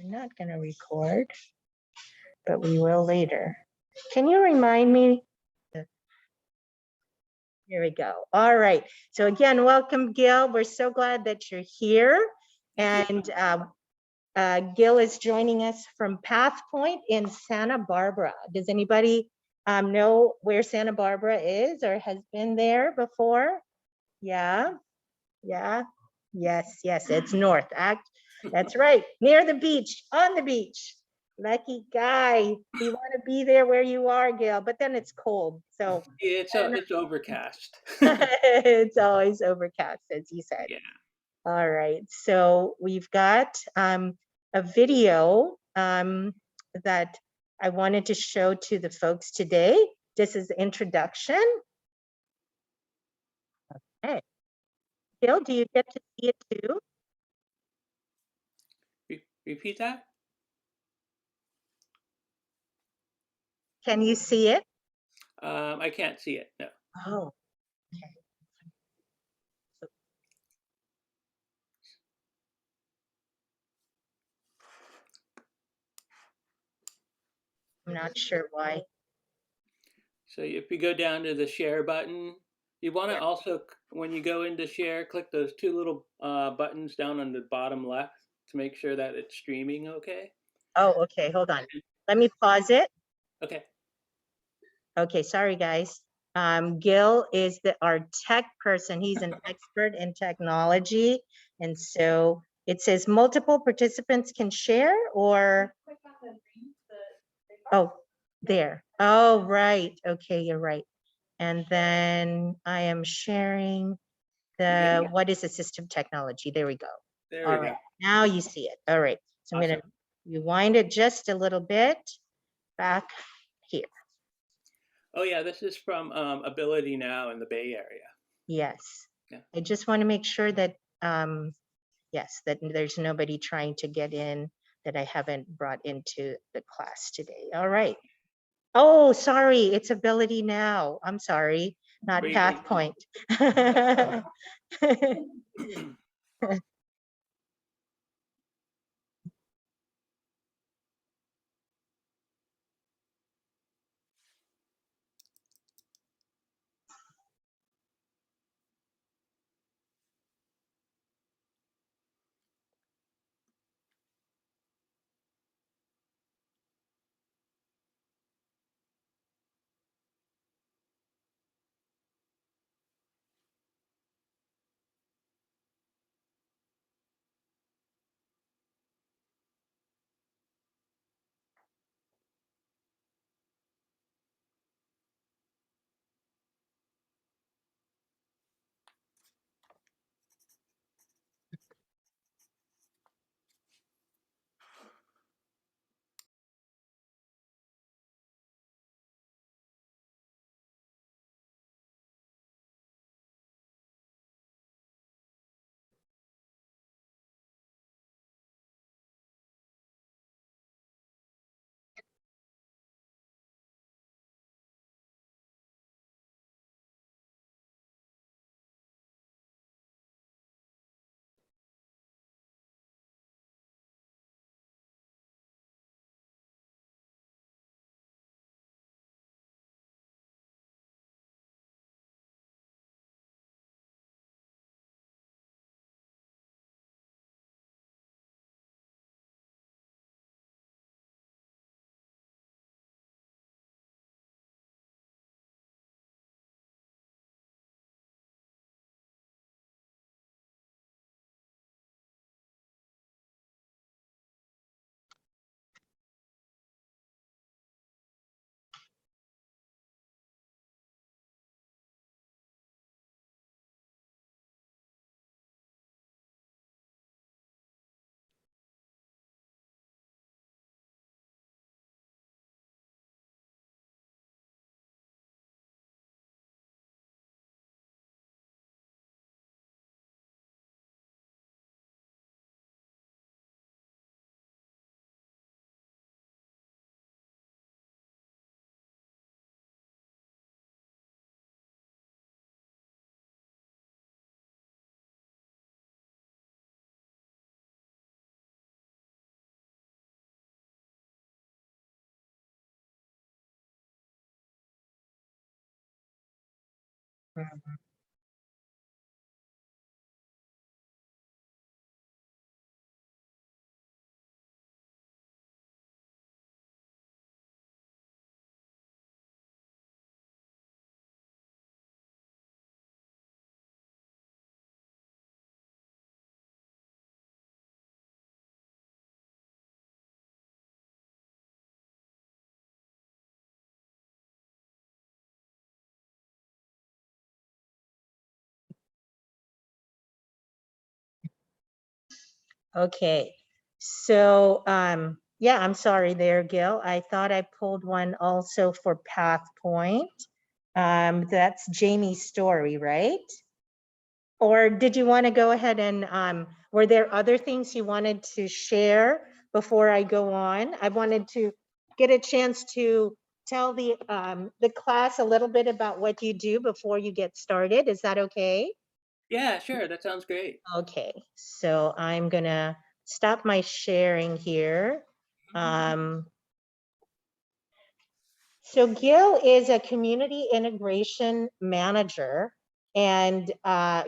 We're not going to record, but we will later. Can you remind me? Here we go. All right. So again, welcome, Gil. We're so glad that you're here. And Gil is joining us from Path Point in Santa Barbara. Does anybody know where Santa Barbara is or has been there before? Yeah. Yeah. Yes. Yes. It's north. That's right. Near the beach, on the beach. Lucky guy. We want to be there where you are, Gail, but then it's cold. So it's overcast. it's always overcast, as you said. Yeah. All right. So we've got a video that I wanted to show to the folks today. This is the introduction. Okay. Gail, do you get to see it too? Repeat that? Can you see it? I can't see it, no. Oh, okay. I'm not sure why. So if you go down to the share button, you want to also, when you go into share, click those two little buttons down on the bottom left to make sure that it's streaming okay. Oh, okay. Hold on. Let me pause it. Okay. Okay, sorry guys. Gil is our tech person. He's an expert in technology. And so it says multiple participants can share or, oh, there. Oh, right. Okay, you're right. And then I am sharing the, what is assistive technology? There we go. There All we right, go. now you see it. All right, so I'm Awesome. gonna rewind it just a little bit back here. Oh yeah, this is from Ability Now in the Bay Area. Yes. Yeah. I just want to make sure that, yes, that there's nobody trying to get in that I haven't brought into the class today. All right. Oh, sorry, it's Ability Now. I'm sorry, not Path Point. Mhm. Okay, so yeah, I'm sorry there, Gil. I thought I pulled one also for Path Point. That's Jamie's story, right? Or did you want to go ahead and were there other things you wanted to share before I go on? I wanted to get a chance to tell the class a little bit about what you do before you get started. Is that okay? Yeah, sure. That sounds great. Okay, so I'm gonna stop my sharing here. Um, so Gil is a community integration manager, and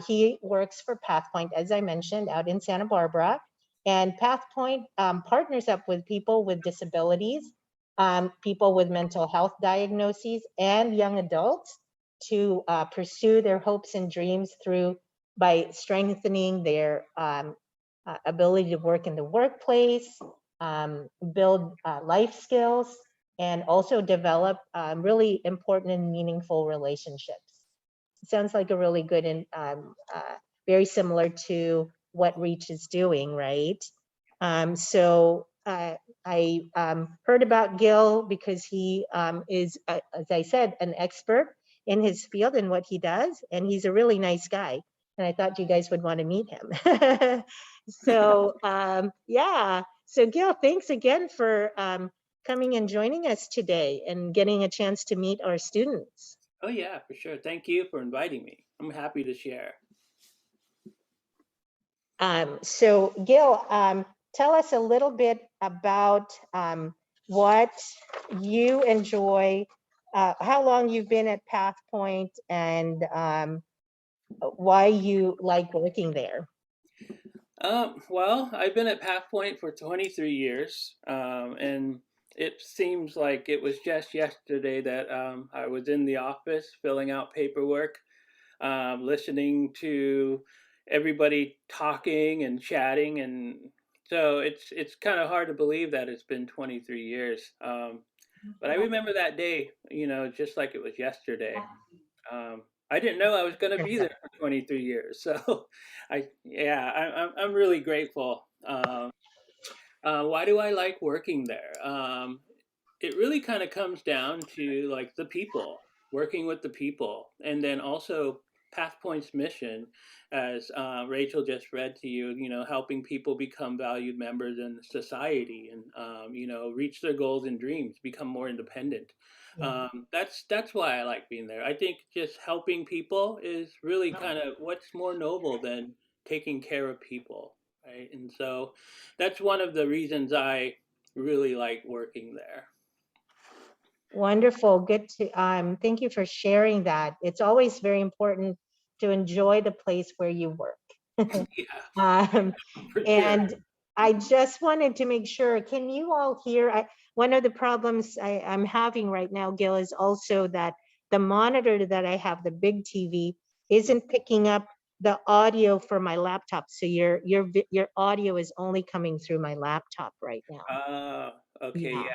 he works for PathPoint, as I mentioned, out in Santa Barbara. And PathPoint partners up with people with disabilities, people with mental health diagnoses, and young adults to pursue their hopes and dreams through by strengthening their ability to work in the workplace, build life skills, and also develop really important and meaningful relationships. Sounds like a really good and very similar to what Reach is doing, right? So I heard about Gil because he is, as I said, an expert in his field and what he does, and he's a really nice guy. And I thought you guys would want to meet him. So yeah, so Gil, thanks again for coming and joining us today and getting a chance to meet our students. Oh, yeah, for sure. Thank you for inviting me. I'm happy to share. So Gil, tell us a little bit about what you enjoy, how long you've been at PathPoint, and why you like working there. Well, I've been at PathPoint for 23 years, and it seems like it was just yesterday that I was in the office filling out paperwork, listening to everybody talking and chatting, and so it's kind of hard to believe that it's been 23 years. But I remember that day, just like it was yesterday. Um, I didn't know I was going to be there for 23 years, so I'm really grateful. Why do I like working there? It really kind of comes down to like the people, working with the people, and then also PathPoint's mission, as Rachel just read to you, helping people become valued members in society and reach their goals and dreams, become more independent. That's why I like being there. I think just helping people is really kind of what's more noble than taking care of people, right? And so that's one of the reasons I really like working there. Wonderful. Good to thank you for sharing that. It's always very important to enjoy the place where you work. Yeah, Um, for sure. and I just wanted to make sure, can you all hear? One of the problems I'm having right now, Gil, is also that the monitor that I have, the big TV, isn't picking up the audio for my laptop. So your audio is only coming through my laptop right now. Okay, Yeah. yeah.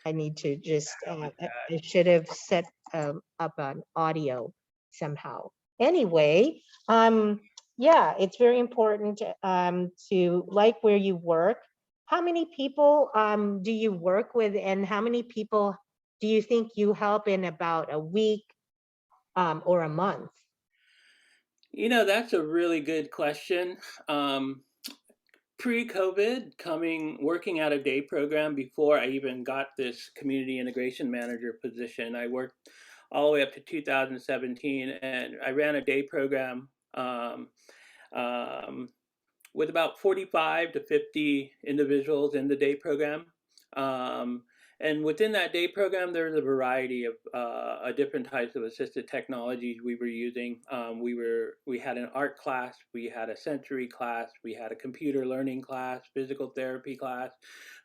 I need to just, With that. I should have set up an audio somehow. Anyway, yeah, it's very important to like where you work. How many people do you work with, and how many people do you think you help in about a week or a month? That's a really good question. Um, Pre-COVID, working at a day program before I even got this community integration manager position, I worked all the way up to 2017, and I ran a day program um, with about 45 to 50 individuals in the day program. Um, And within that day program, there's a variety of different types of assistive technologies we were using. We had an art class, we had a sensory class, we had a computer learning class, physical therapy class,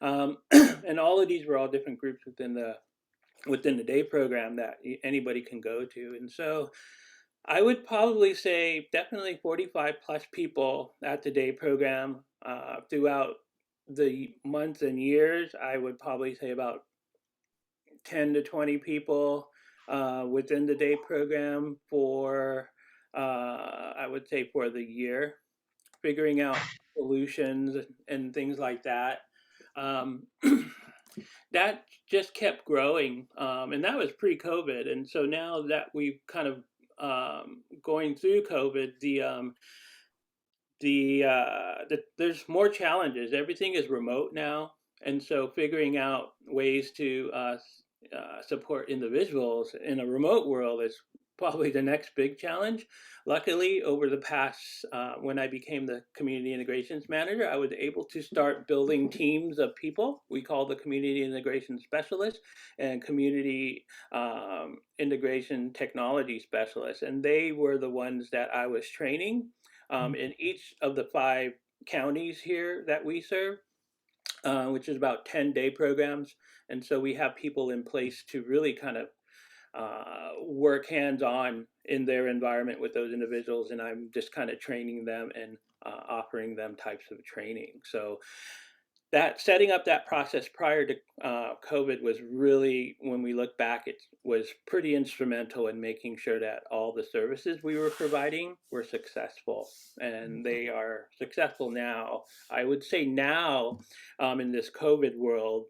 and all of these were all different groups within the day program that anybody can go to. And so I would probably say definitely 45 plus people at the day program throughout the months and years. I would probably say about 10 to 20 people within the day program for, I would say, for the year, figuring out solutions and things like that. Um, that just kept growing, and that was pre-COVID. And so now that we've kind of going through COVID, there's more challenges. Everything is remote now, and so figuring out ways to support individuals in a remote world is probably the next big challenge. Luckily, over the past, when I became the community integrations manager, I was able to start building teams of people. We call the community integration specialists and community integration technology specialists, and they were the ones that I was training in each of the 5 counties here that we serve, which is about 10 day programs. And so we have people in place to really kind of work hands on in their environment with those individuals. And I'm just kind of training them and offering them types of training. So that setting up that process prior to COVID was really, when we look back, it was pretty instrumental in making sure that all the services we were providing were successful, and they are successful now. I would say now, in this COVID world,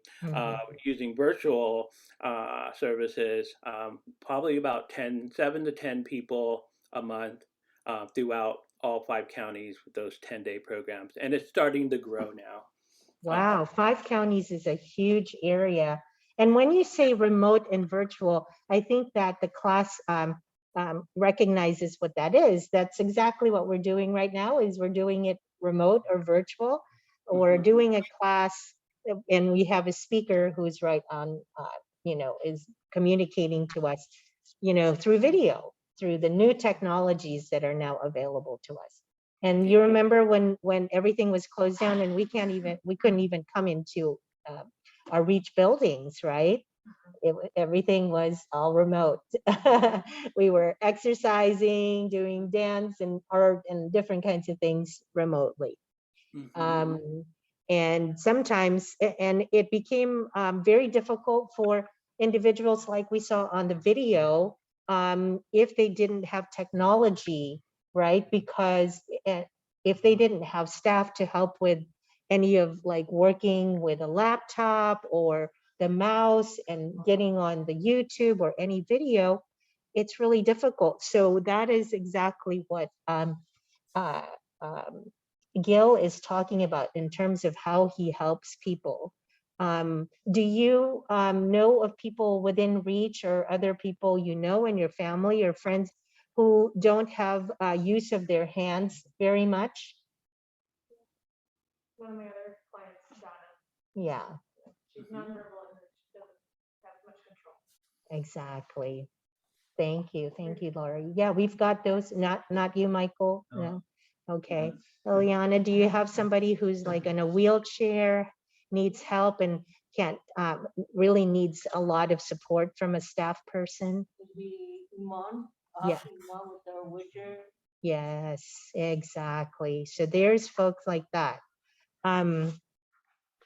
using virtual services, probably about 7 to 10 people a month throughout all 5 counties with those 10-day programs, and it's starting to grow now. Wow, 5 counties is a huge area. And when you say remote and virtual, I think that the class recognizes what that is. That's exactly what we're doing right now, is we're doing it remote or virtual. We're doing a class, and we have a speaker who's right on, is communicating to us, through video, through the new technologies that are now available to us. And you remember when everything was closed down and we couldn't even come into our REACH buildings, right? Everything was all remote. We were exercising, doing dance and art and different kinds of things remotely. And sometimes, and it became very difficult for individuals, like we saw on the video, if they didn't have technology, right? Because if they didn't have staff to help with any of like working with a laptop or the mouse and getting on the YouTube or any video, it's really difficult. So that is exactly what Gil is talking about in terms of how he helps people. Do you know of people within REACH or other people in your family or friends who don't have use of their hands very much? One of my other clients, Donna, Yeah, she's nonverbal and she doesn't have much control. exactly. Thank you, Laurie. Yeah, we've got those. Not you, Michael. No. Okay, Eliana, do you have somebody who's like in a wheelchair, needs help, and can't really needs a lot of support from a staff person? The Iman, Yeah. Iman with her wheelchair. Yes, exactly. So there's folks like that.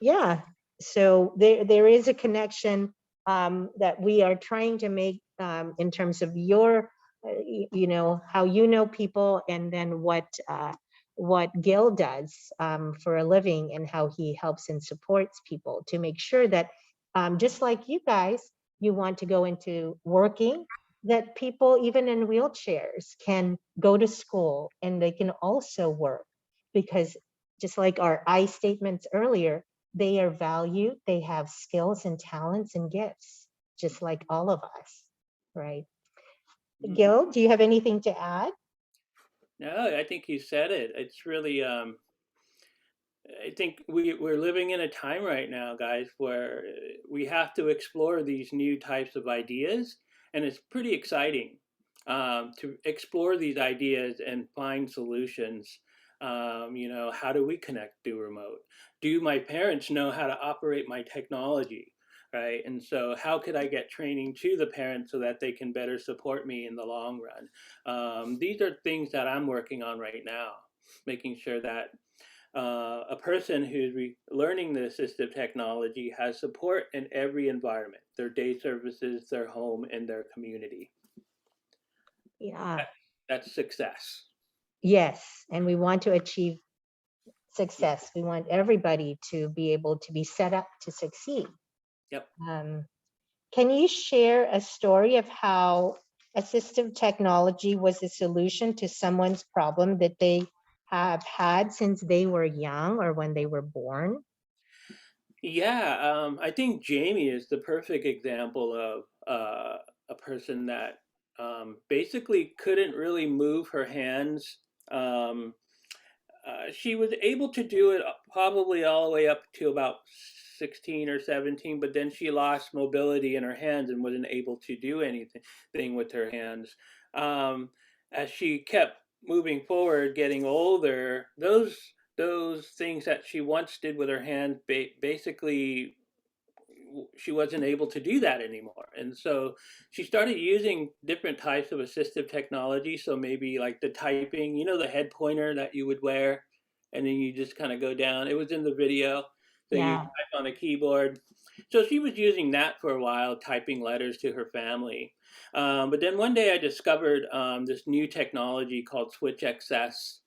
Yeah, so there is a connection that we are trying to make in terms of your, how people, and then what Gil does for a living, and how he helps and supports people to make sure that just like you guys, you want to go into working, that people even in wheelchairs can go to school and they can also work, because just like our I statements earlier, they are valued, they have skills and talents and gifts, just like all of us, right? Gil, do you have anything to add? No, I think you said it. It's really, I think we're living in a time right now, guys, where we have to explore these new types of ideas, and it's pretty exciting to explore these ideas and find solutions. How do we connect through remote? Do my parents know how to operate my technology? Right. And so, how could I get training to the parents so that they can better support me in the long run? These are things that I'm working on right now, making sure that a person who's learning the assistive technology has support in every environment, their day services, their home, and their community. Yeah, That's success. yes, and we want to achieve success. We want everybody to be able to be set up to succeed. Yep. Can you share a story of how assistive technology was a solution to someone's problem that they have had since they were young or when they were born? Yeah, I think Jamie is the perfect example of a person that basically couldn't really move her hands. Um, she was able to do it probably all the way up to about 16 or 17, but then she lost mobility in her hands and wasn't able to do anything with her hands. As she kept moving forward, getting older, those things that she once did with her hands basically she wasn't able to do that anymore. And so she started using different types of assistive technology. So maybe like the typing, the head pointer that you would wear, and then you just kind of go down. It was in the video. So you Yeah. type on a keyboard. So she was using that for a while, typing letters to her family. But then one day I discovered this new technology called Switch.XS.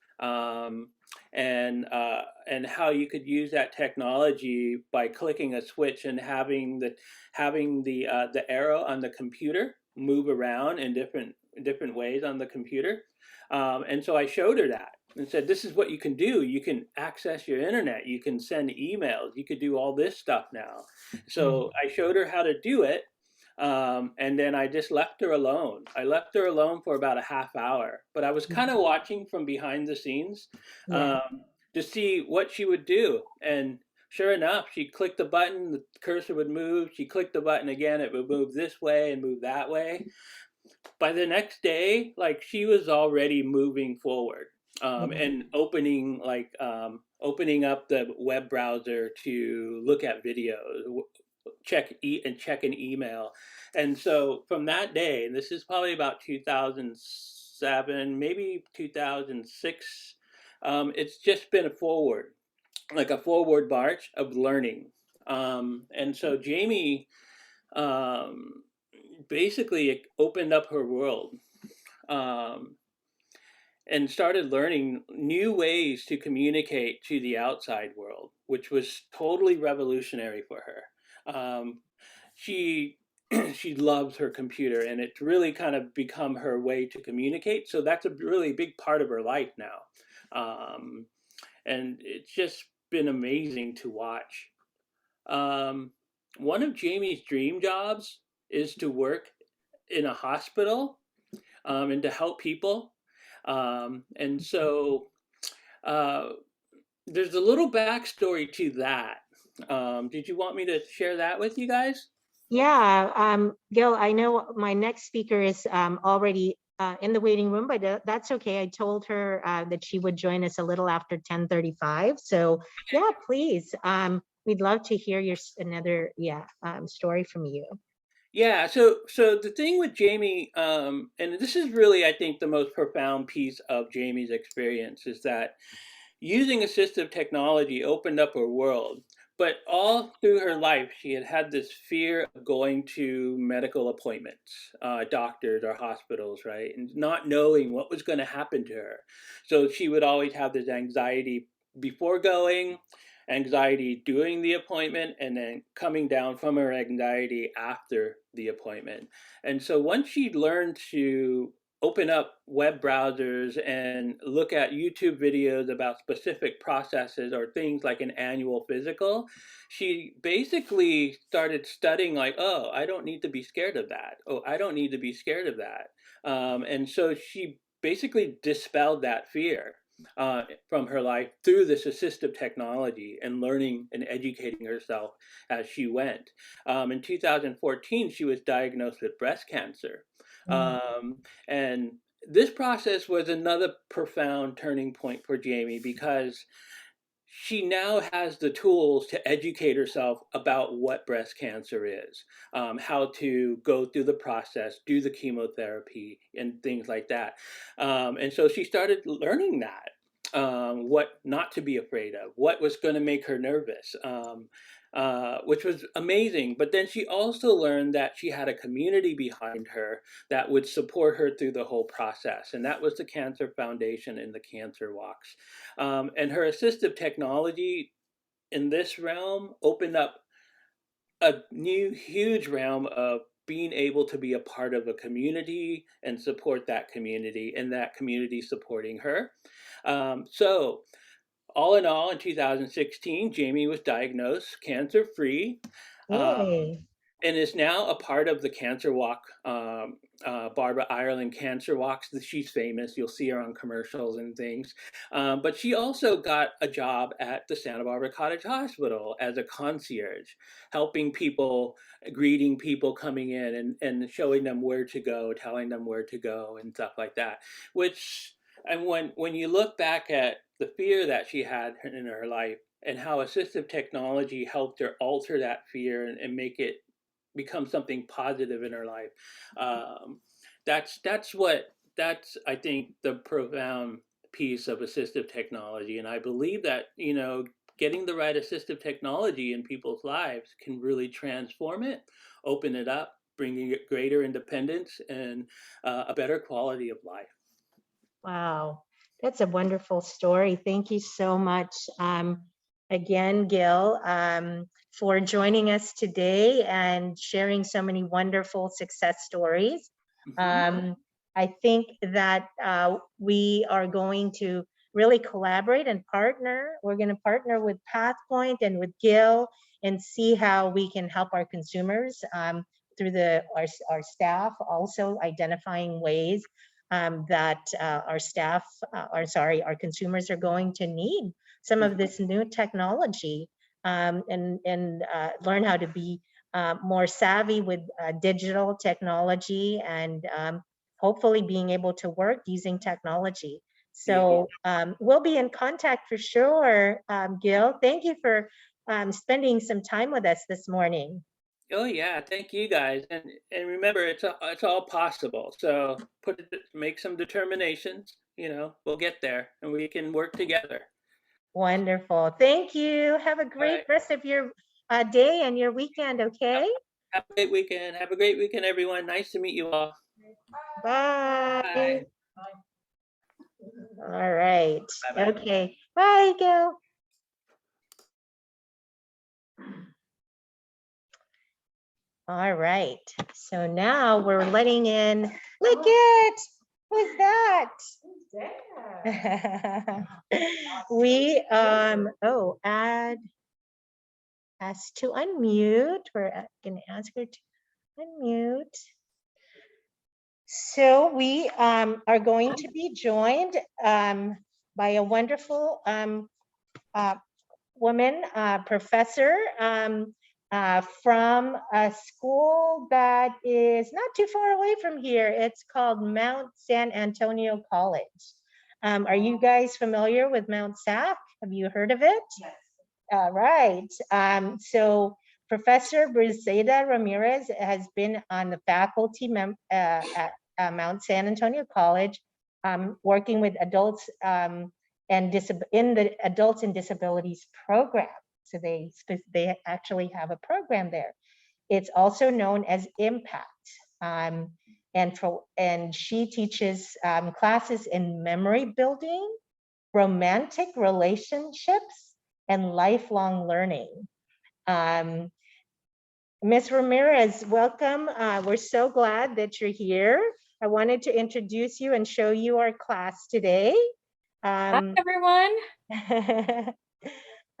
And how you could use that technology by clicking a switch and having the arrow on the computer move around in different ways on the computer. And so I showed her that and said, "This is what you can do. You can access your internet. You can send emails. You could do all this stuff now." So I showed her how to do it. And then I just left her alone. I left her alone for about a half hour, but I was kind of watching from behind the scenes Yeah. to see what she would do. And sure enough, she clicked the button, the cursor would move. She clicked the button again, it would move this way and move that way. By the next day, like she was already moving forward and opening up the web browser to look at videos, check an email. And so from that day, and this is probably about 2007, maybe 2006, it's just been a forward march of learning. And so Jamie um, basically opened up her world um, and started learning new ways to communicate to the outside world, which was totally revolutionary for her. She she loves her computer, and it's really kind of become her way to communicate. So that's a really big part of her life now, and it's just been amazing to watch. Um, One of Jamie's dream jobs is to work in a hospital and to help people. And so uh, there's a little backstory to that. Did you want me to share that with you guys? Yeah, Gil, I know my next speaker is already in the waiting room, but that's okay. I told her that she would join us a little after 10:35. So yeah, please. We'd love to hear another story from you. Yeah, so the thing with Jamie, and this is really, I think, the most profound piece of Jamie's experience is that using assistive technology opened up her world. But all through her life, she had had this fear of going to medical appointments, doctors or hospitals, right? And not knowing what was going to happen to her. So she would always have this anxiety before going, anxiety during the appointment, and then coming down from her anxiety after the appointment. And so once she learned to open up web browsers and look at YouTube videos about specific processes or things like an annual physical, she basically started studying like, oh, I don't need to be scared of that. Oh, I don't need to be scared of that. And so she basically dispelled that fear. from her life through this assistive technology and learning and educating herself as she went. In 2014, she was diagnosed with breast cancer. And this process was another profound turning point for Jamie because she now has the tools to educate herself about what breast cancer is, how to go through the process, do the chemotherapy, and things like that. And so she started learning that. What not to be afraid of, what was going to make her nervous, which was amazing. But then she also learned that she had a community behind her that would support her through the whole process. And that was the Cancer Foundation and the Cancer Walks. And her assistive technology in this realm opened up a new huge realm of being able to be a part of a community and support that community and that community supporting her. So all in all, in 2016, Jamie was diagnosed cancer-free. Yay. And is now a part of the Cancer Walk, Barbara Ireland Cancer Walks. She's famous. You'll see her on commercials and things. But she also got a job at the Santa Barbara Cottage Hospital as a concierge, helping people, greeting people coming in and showing them where to go, telling them where to go and stuff like that. And when you look back at the fear that she had in her life and how assistive technology helped her alter that fear and make it become something positive in her life. That's I think the profound piece of assistive technology, and I believe that getting the right assistive technology in people's lives can really transform it, open it up, bringing it greater independence and a better quality of life. Wow, that's a wonderful story. Thank you so much. Again, Gil, for joining us today and sharing so many wonderful success stories. I think that we are going to really collaborate and partner. We're going to partner with PathPoint and with Gil and see how we can help our consumers through our staff also identifying ways that our consumers are going to need some of this new technology and learn how to be more savvy with digital technology and hopefully being able to work using technology. So we'll be in contact for sure, Gil. Thank you for spending some time with us this morning. Oh yeah, thank you guys, and remember, it's all possible. So make some determinations. We'll get there, and we can work together. Wonderful. Thank you. Have a great rest of your day and your weekend. Okay. Have a great weekend. Have a great weekend, everyone. Nice to meet you all. Bye. Bye. All right. Bye-bye. Okay. Bye, Gil. All right. So now we're letting in. Look it. Who's that? We add us to unmute. We're gonna ask her to unmute. So we are going to be joined by a wonderful woman, professor from a school that is not too far away from here. It's called Mount San Antonio College. Are you guys familiar with Mount SAC? Have you heard of it? Yes. All right. So Professor Briseida Ramirez has been on the faculty at Mount San Antonio College, working with adults in the Adults and Disabilities program. So they actually have a program there. It's also known as Impact. And she teaches classes in memory building, romantic relationships, and lifelong learning. Ms. Ramirez, welcome. We're so glad that you're here. I wanted to introduce you and show you our class today. Hi, everyone.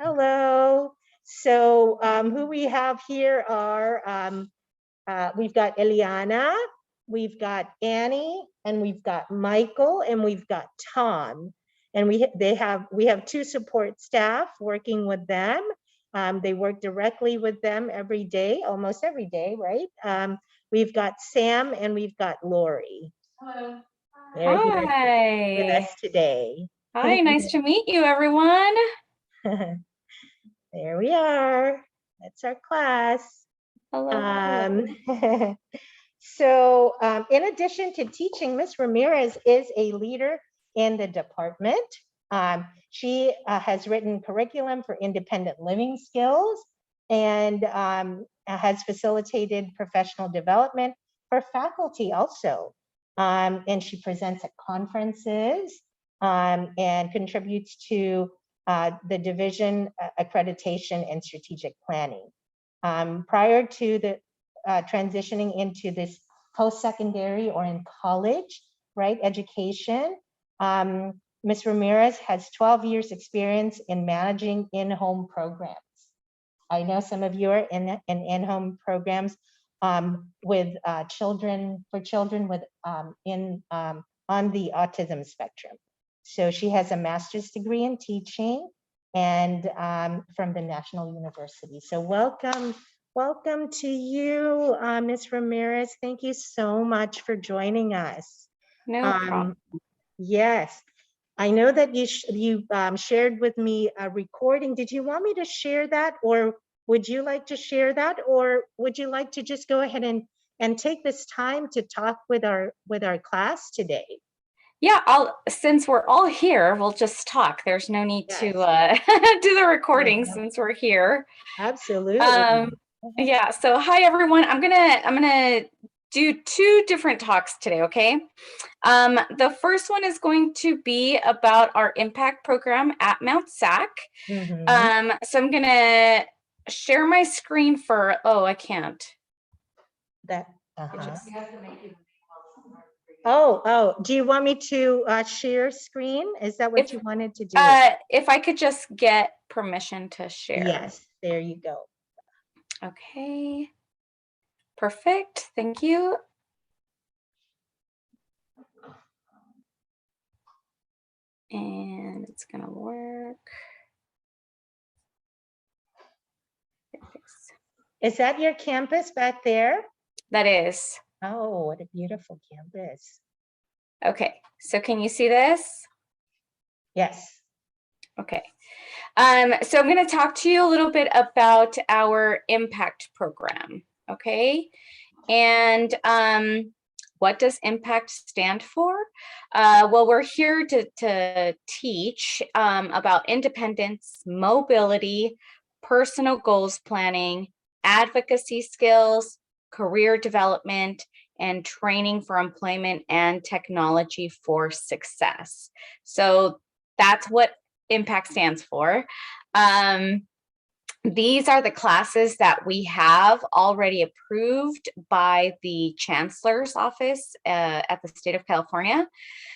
Hello. So who we have here are, we've got Eliana, we've got Annie, and we've got Michael, and we've got Tom. And we have 2 support staff working with them. They work directly with them every day, almost every day, right? We've got Sam and we've got Lori. Hello. They're here with Hi. us today. Hi, nice to meet you, everyone. There we are. That's our class. Hello. So in addition to teaching, Ms. Ramirez is a leader in the department. She has written curriculum for independent living skills and has facilitated professional development for faculty also. And she presents at conferences and contributes to the division accreditation and strategic planning. Prior to the transitioning into this post-secondary or in college, right, education, Ms. Ramirez has 12 years experience in managing in-home programs. I know some of you are in in-home programs with children with on the autism spectrum. So she has a master's degree in teaching and from the National University. So welcome to you, Ms. Ramirez. Thank you so much for joining us. No problem. Yes, I know that you shared with me a recording. Did you want me to share that, or would you like to share that, or would you like to just go ahead and take this time to talk with our class today? Yeah, since we're all here, we'll just talk. There's no need to do the recording since we're here. Absolutely. Yeah, so hi everyone. I'm gonna do 2 different talks today, okay? The first one is going to be about our impact program at Mount SAC. So I'm gonna share my screen for, oh, I can't. That, Oh, do you want me to share screen? Is that what you wanted to do? If I could just get permission to share. Yes, there you go. Okay, perfect, thank you. And it's gonna work. Is that your campus back there? That is. Oh, what a beautiful campus. Okay, so can you see this? Yes. Okay. So I'm going to talk to you a little bit about our impact program. Okay. And what does impact stand for? Well, we're here to teach about independence, mobility, personal goals planning, advocacy skills, career development, and training for employment and technology for success. So that's what impact stands for. These are the classes that we have already approved by the Chancellor's Office at the state of California.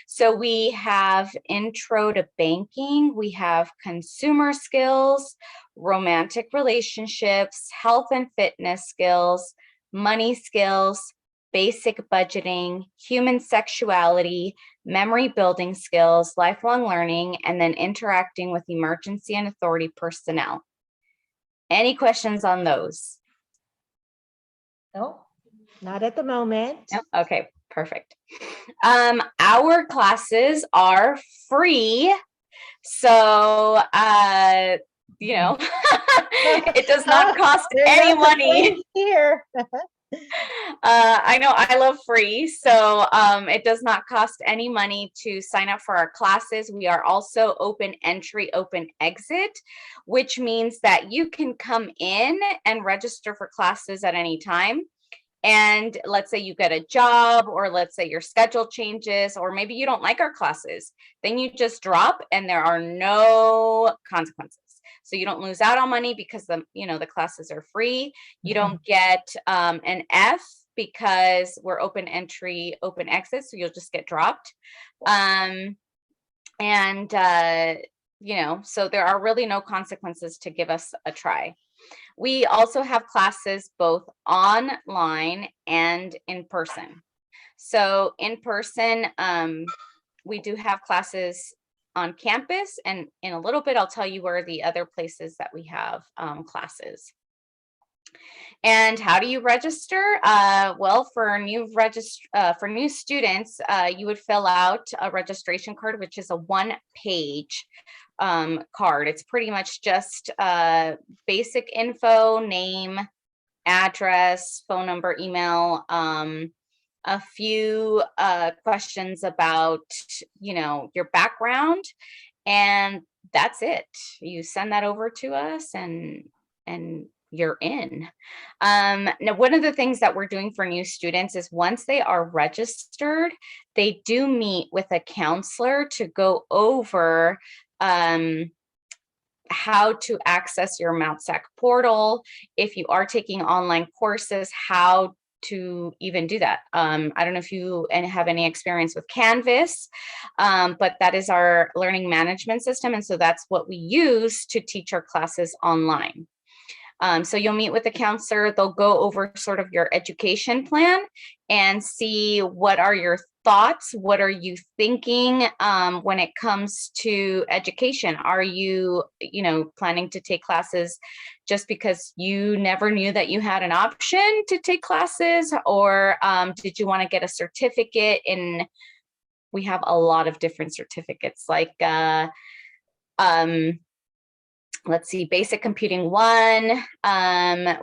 So we have Intro to Banking, we have Consumer Skills, Romantic Relationships, Health and Fitness Skills, Money Skills, Basic Budgeting, Human Sexuality, Memory Building Skills, Lifelong Learning, and then Interacting with Emergency and Authority Personnel. Any questions on those? No, not at the moment. No? Okay, perfect. Our classes are free. So, you know, it does not cost any money. Here. I know I love free, so it does not cost any money to sign up for our classes. We are also open entry, open exit, which means that you can come in and register for classes at any time. And let's say you get a job, or let's say your schedule changes, or maybe you don't like our classes, then you just drop and there are no consequences. So you don't lose out on money because the classes are free. You don't get an F because we're open entry, open exit, so you'll just get dropped. So there are really no consequences to give us a try. We also have classes both online and in person. So in person, we do have classes on campus, and in a little bit, I'll tell you where the other places that we have classes. And how do you register? Well, for new students, you would fill out a registration card, which is a 1-page card. It's pretty much just basic info, name, address, phone number, email, a few questions about, your background, and that's it. You send that over to us, and you're in. Now, one of the things that we're doing for new students is once they are registered, they do meet with a counselor to go over how to access your MountSAC portal. If you are taking online courses, how to even do that. I don't know if you have any experience with Canvas, but that is our learning management system. And so that's what we use to teach our classes online. So you'll meet with the counselor. They'll go over sort of your education plan and see what are your thoughts, what are you thinking when it comes to education. Are you, planning to take classes just because you never knew that you had an option to take classes, or did you want to get a certificate? And we have a lot of different certificates, like let's see, Basic Computing 1.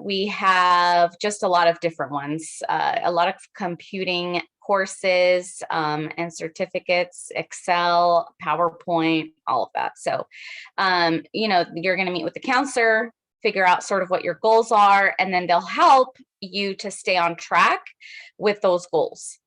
We have just a lot of different ones, a lot of computing courses and certificates, Excel, PowerPoint, all of that. So, you're going to meet with the counselor, figure out sort of what your goals are, and then they'll help you to stay on track with those goals.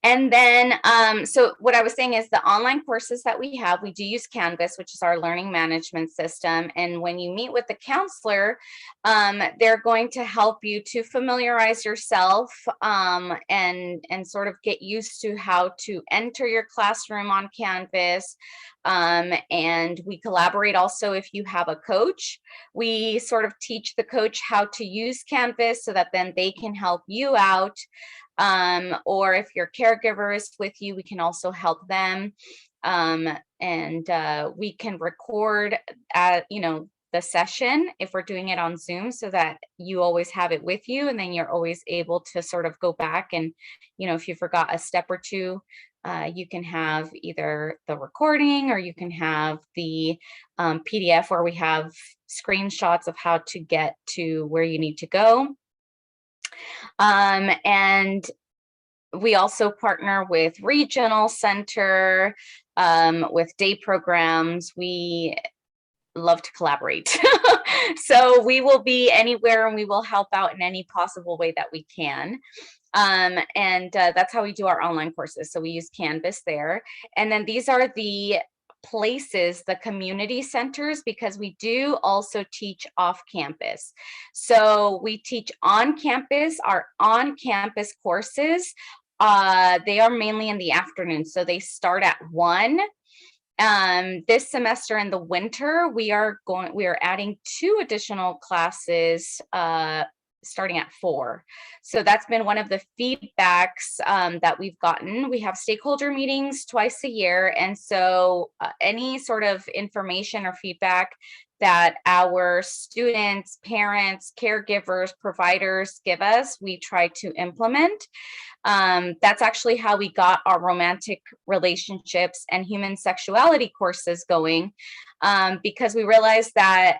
And then, so what I was saying is the online courses that we have, we do use Canvas, which is our learning management system. And when you meet with the counselor, they're going to help you to familiarize yourself and sort of get used to how to enter your classroom on Canvas. And we collaborate also if you have a coach. We sort of teach the coach how to use Canvas so that then they can help you out. Or if your caregiver is with you, we can also help them. And we can record the session if we're doing it on Zoom, so that you always have it with you, and then you're always able to sort of go back and, if you forgot a step or two, you can have either the recording, or you can have the PDF where we have screenshots of how to get to where you need to go. And we also partner with regional center, with day programs. We love to collaborate. So we will be anywhere, and we will help out in any possible way that we can. And that's how we do our online courses. So we use Canvas there. And then these are the places, the community centers, because we do also teach off campus. So we teach on campus. Our on campus courses, they are mainly in the afternoon. So they start at 1. This semester in the winter, we are adding 2 additional classes starting at 4. So that's been one of the feedbacks that we've gotten. We have stakeholder meetings twice a year. And so any sort of information or feedback that our students, parents, caregivers, providers give us, we try to implement. That's actually how we got our romantic relationships and human sexuality courses going, because we realized that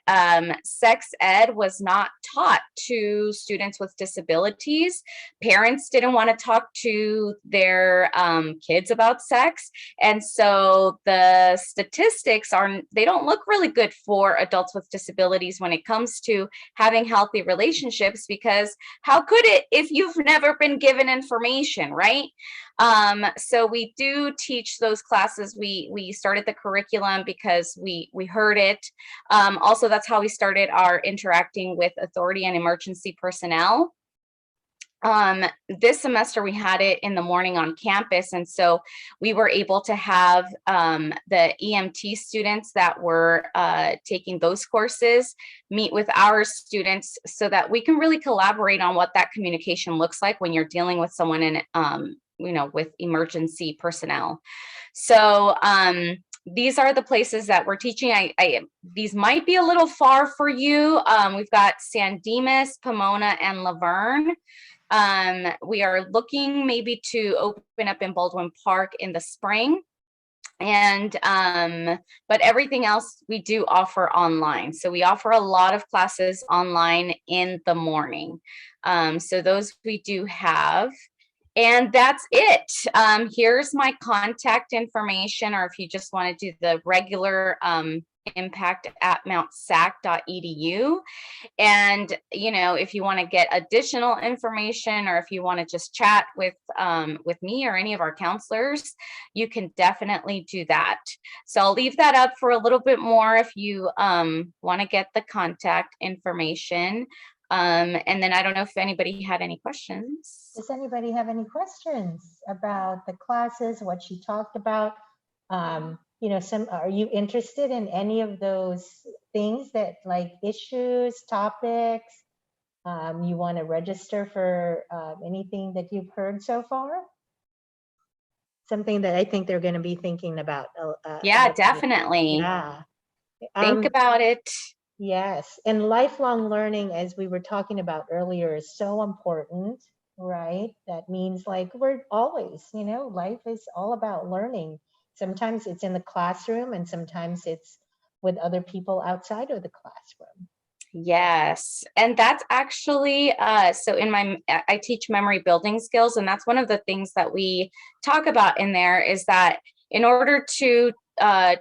sex ed was not taught to students with disabilities. Parents didn't want to talk to their kids about sex. And so the statistics they don't look really good for adults with disabilities when it comes to having healthy relationships, because how could it if you've never been given information, right? So we do teach those classes. We started the curriculum because we heard it. Also, that's how we started our interacting with authority and emergency personnel. This semester we had it in the morning on campus, and so we were able to have the EMT students that were taking those courses meet with our students, so that we can really collaborate on what that communication looks like when you're dealing with someone with emergency personnel. So these are the places that we're teaching. These might be a little far for you. We've got San Dimas, Pomona, and Laverne. We are looking maybe to open up in Baldwin Park in the spring. And but everything else we do offer online. So we offer a lot of classes online in the morning. So those we do have. And that's it. Here's my contact information, or if you just want to do the regular impact@mountsac.edu. And, if you want to get additional information, or if you want to just chat with me or any of our counselors, you can definitely do that. So I'll leave that up for a little bit more if you want to get the contact information. And then I don't know if anybody had any questions. Does anybody have any questions about the classes, what she talked about? Are you interested in any of those things that, like, issues, topics? You want to register for anything that you've heard so far? Something that I think they're going to be thinking about. Yeah, definitely. Yeah. Think about it. Yes, and lifelong learning, as we were talking about earlier, is so important, right? That means, like, we're always, life is all about learning. Sometimes it's in the classroom, and sometimes it's with other people outside of the classroom. Yes, and that's actually so I teach memory building skills, and that's one of the things that we talk about in there, is that in order to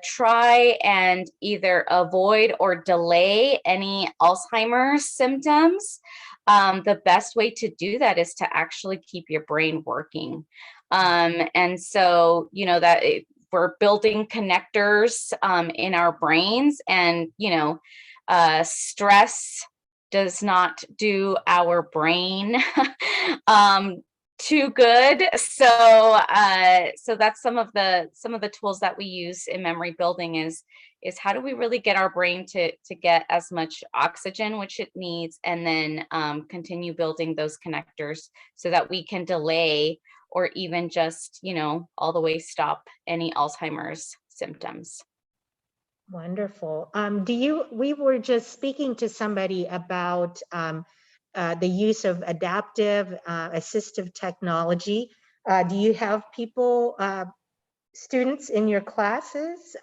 try and either avoid or delay any Alzheimer's symptoms, the best way to do that is to actually keep your brain working. And so, that we're building connectors in our brains, and, stress does not do our brain too good. So that's some of the tools that we use in memory building is how do we really get our brain to get as much oxygen, which it needs, and then continue building those connectors so that we can delay or even just, all the way stop any Alzheimer's symptoms. Wonderful. We were just speaking to somebody about the use of adaptive assistive technology. Do you have students in your classes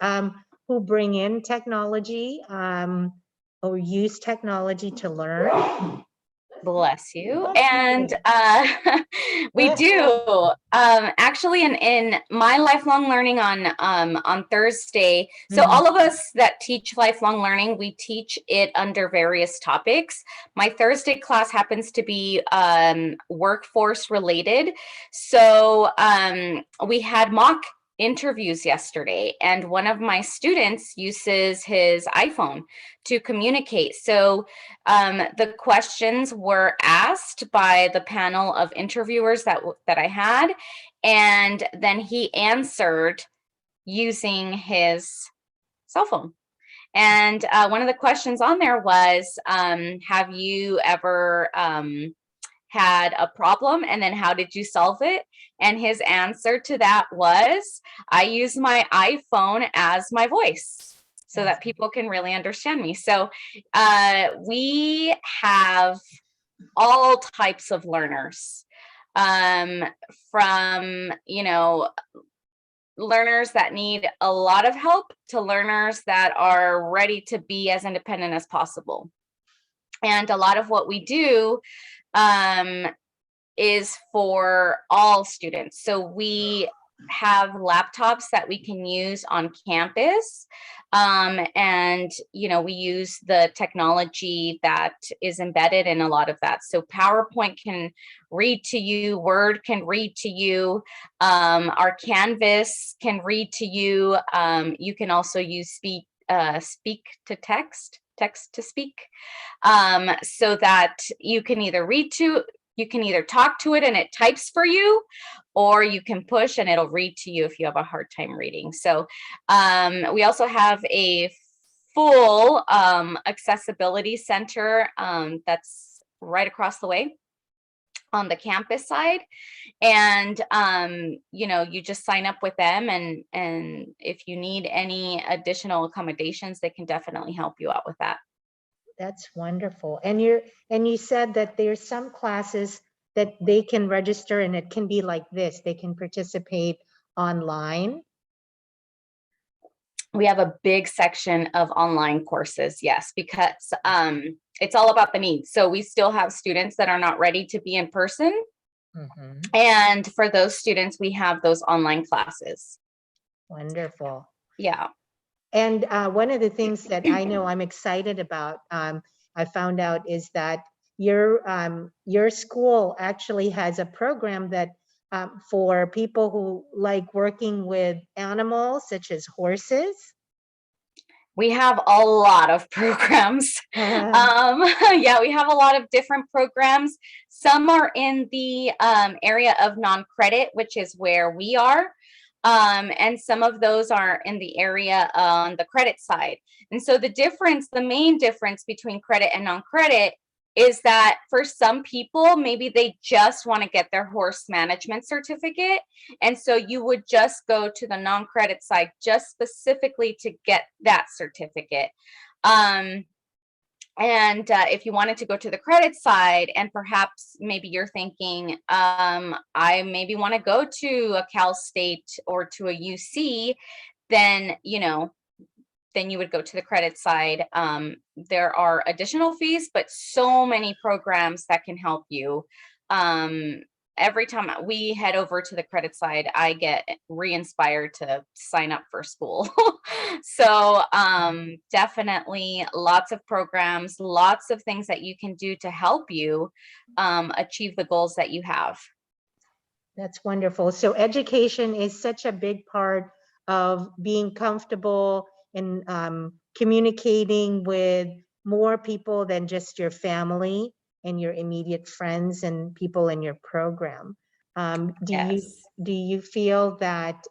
who bring in technology or use technology to learn? Bless you. And we do actually in my lifelong learning on Thursday. So all of us that teach lifelong learning, we teach it under various topics. My Thursday class happens to be workforce related. So we had mock interviews yesterday, and one of my students uses his iPhone to communicate. So the questions were asked by the panel of interviewers that I had, and then he answered using his cell phone. And one of the questions on there was, have you ever had a problem, and then how did you solve it? And his answer to that was, I use my iPhone as my voice so that people can really understand me. So we have all types of learners, from, learners that need a lot of help to learners that are ready to be as independent as possible. And a lot of what we do is for all students. So we have laptops that we can use on campus. And, we use the technology that is embedded in a lot of that. So PowerPoint can read to you, Word can read to you, our Canvas can read to you. You can also use speak to text to speak, so that you can either talk to it and it types for you, or you can push and it'll read to you if you have a hard time reading. So we also have a full accessibility center that's right across the way. on the campus side. And you know, you just sign up with them, and if you need any additional accommodations, they can definitely help you out with that. That's wonderful. And you said that there's some classes that they can register and it can be like this, they can participate online. We have a big section of online courses, yes, because it's all about the needs. So we still have students that are not ready to be in person. Mhm. And for those students, we have those online classes. Wonderful. Yeah. And one of the things that I know I'm excited about, I found out, is that your school actually has a program that for people who like working with animals, such as horses. We have a lot of programs. Yeah, we have a lot of different programs. Some are in the area of non-credit, which is where we are. And some of those are in the area on the credit side. And so the main difference between credit and non-credit is that for some people, maybe they just want to get their horse management certificate. And so you would just go to the non-credit side just specifically to get that certificate. And if you wanted to go to the credit side, and perhaps maybe you're thinking, I maybe want to go to a Cal State or to a UC, then, you know, then you would go to the credit side. There are additional fees, but so many programs that can help you. Every time we head over to the credit side, I get re-inspired to sign up for school. So definitely lots of programs, lots of things that you can do to help you achieve the goals that you have. That's wonderful. So education is such a big part of being comfortable in communicating with more people than just your family and your immediate friends and people in your program. Yes. Do you feel that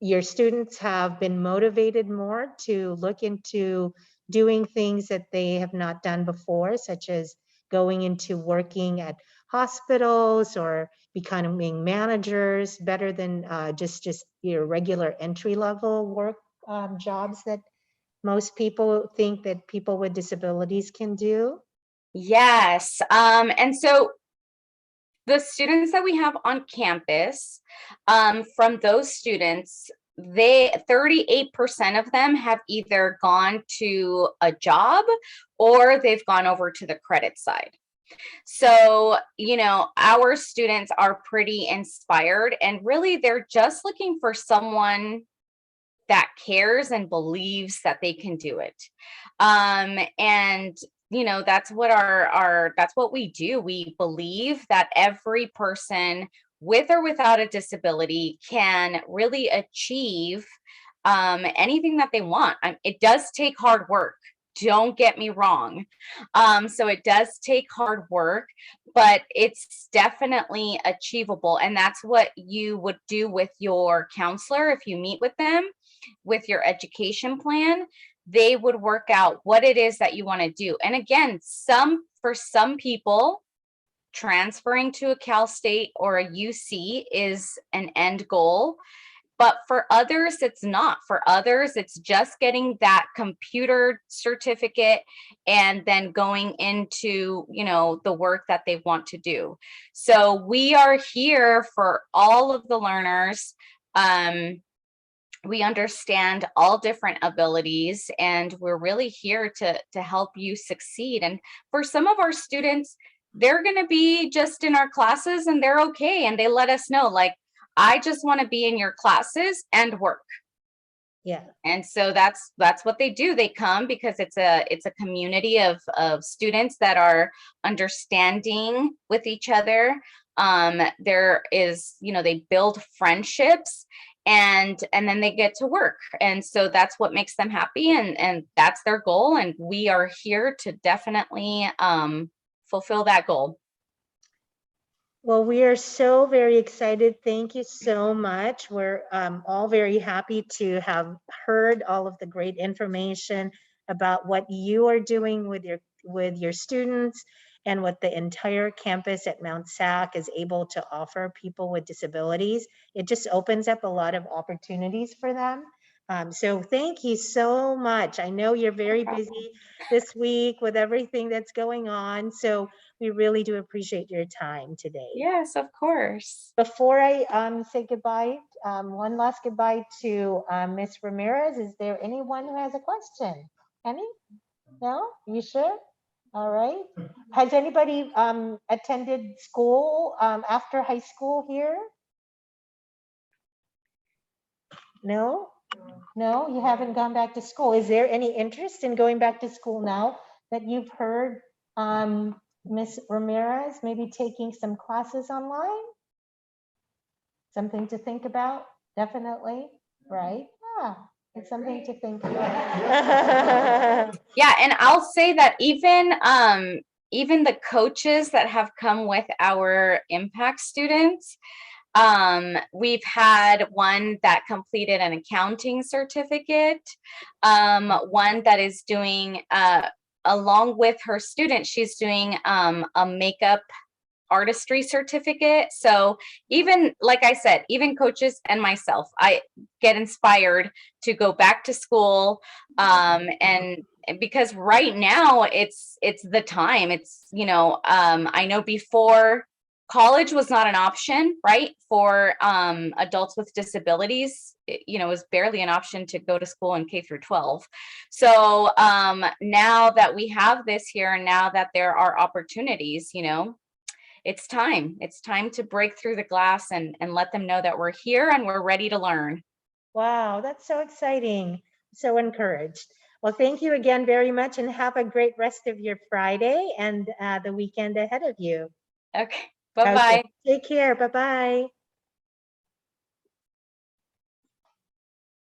your students have been motivated more to look into doing things that they have not done before, such as going into working at hospitals or becoming managers, better than just your regular entry level work jobs that most people think that people with disabilities can do? Yes. And so the students that we have on campus, from those students, 38% of them have either gone to a job or they've gone over to the credit side. So, you know, our students are pretty inspired, and really they're just looking for someone that cares and believes that they can do it. And you know, that's what that's what we do. We believe that every person with or without a disability can really achieve anything that they want. It does take hard work. Don't get me wrong. So it does take hard work, but it's definitely achievable. And that's what you would do with your counselor if you meet with them with your education plan. They would work out what it is that you want to do. And again, for some people, transferring to a Cal State or a UC is an end goal. But for others, it's not. For others, it's just getting that computer certificate and then going into, you know, the work that they want to do. So we are here for all of the learners. We understand all different abilities, and we're really here to help you succeed. And for some of our students, they're going to be just in our classes and they're okay. And they let us know, like, I just want to be in your classes and work. Yeah. And so that's what they do. They come because it's a community of students that are understanding with each other. There is, you know, they build friendships, and then they get to work. And so that's what makes them happy, and that's their goal. And we are here to definitely fulfill that goal. Well, we are so very excited. Thank you so much. We're all very happy to have heard all of the great information about what you are doing with your students and what the entire campus at Mount Sac is able to offer people with disabilities. It just opens up a lot of opportunities for them. So thank you so much. I know you're very busy this week with everything that's going on. So we really do appreciate your time today. Yes, of course. Before I say goodbye, one last goodbye to Ms. Ramirez, is there anyone who has a question? Any? No? You sure? All right. Has anybody attended school after high school here? No? No, you haven't gone back to school. Is there any interest in going back to school now that you've heard Ms. Ramirez maybe taking some classes online? Something to think about, definitely, right? Yeah, it's something to think about. Yeah, and I'll say that even the coaches that have come with our impact students, we've had one that completed an accounting certificate, one that is doing along with her student, she's doing a makeup artistry certificate. So even, like I said, even coaches and myself, I get inspired to go back to school, and because right now it's the time. It's, you know, I know before college was not an option, right, for adults with disabilities. You know, it was barely an option to go to school in K through 12. So now that we have this here, and now that there are opportunities, you know, it's time. It's time to break through the glass and let them know that we're here and we're ready to learn. Wow, that's so exciting. So encouraged. Well, thank you again very much, and have a great rest of your Friday and the weekend ahead of you. Okay, bye-bye. Okay, take care. Bye-bye.